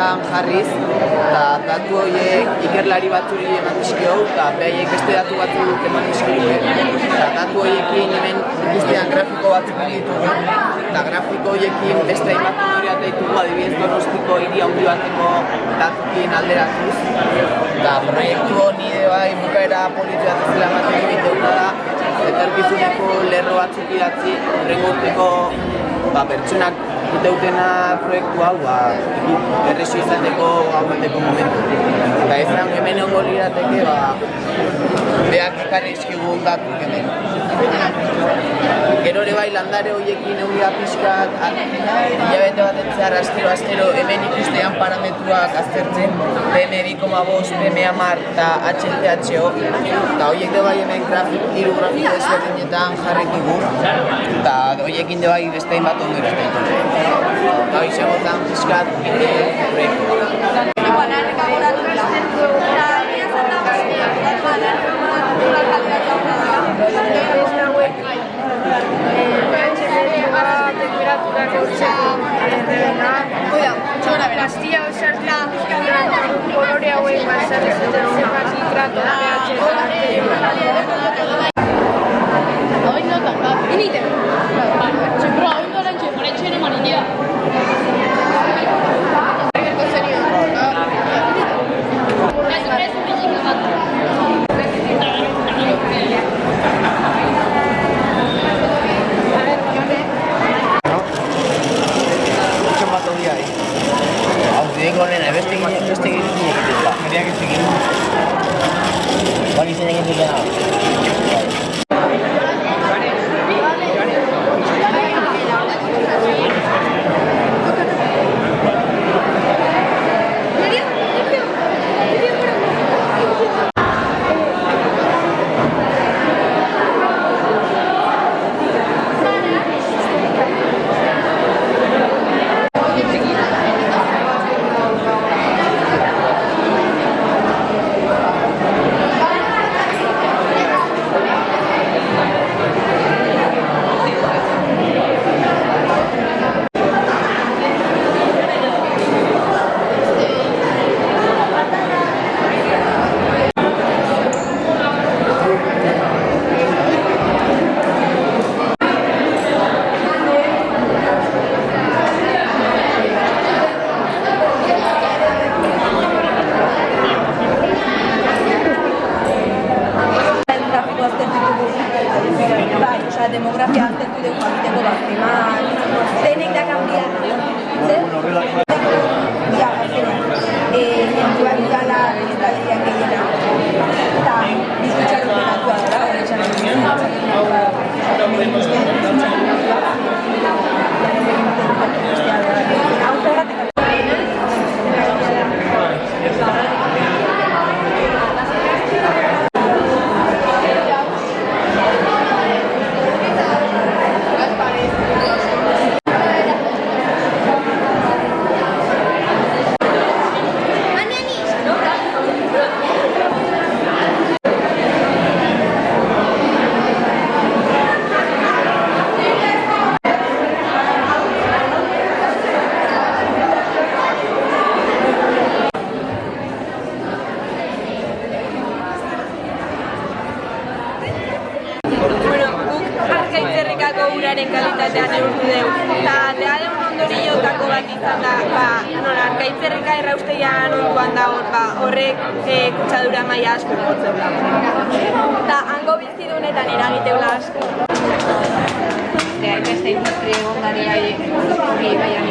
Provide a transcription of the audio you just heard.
egoeretan jarriz, eta datu horiek ikerlari batzuri eman dizkio, eta behaiek beste datu batzuk eman dizkio. Eta datu horiekin hemen ikustean grafiko batzuk ditugu, eta grafiko horiekin beste hainbat ondorio ditugu, adibidez Donostiko hiri handi bateko datukin alderatuz. Eta proiektu honi bai bukaera politu bat ez dela ematen egin duguna da, etorkizuneko lerro batzuk idatzi, horrengo urteko pertsonak iteutena proiektu hau errexo izateko haueteko momentu. Eta ezan hemen egongo lirateke behak ekarri izkigun datuk hemen. Gero ere bai landare horiekin euria pixkat, hilabete bat entzehar astero hemen ikustean parametruak aztertzen, PM2,5, PM10 eta HLTHO, eta horiek de bai hemen hiru grafiko ezberdinetan jarrekigu, eta horiekin de bai beste hainbat ondorio ez daitu. Eta hori segotan pixkat proiektua. Temperaturak eurtzeko pastilla osartu kolore hauek basarez eta zenbat nitrato demografia aztertu dugu egiteko bazteman, zenek da kanbian, ja, entuak dudala biztaliak gehiena, eta bizitxaro penatua dara, horretxan uraren kalitatea neurtu dugu. Eta lehaden ondoriotako bat izan da, arkaitzerreka erraustean onduan da horrek kutsadura maila asko gotzen da. Eta hango bizidunetan eragiteula asko. Hainbeste industria egon gari baian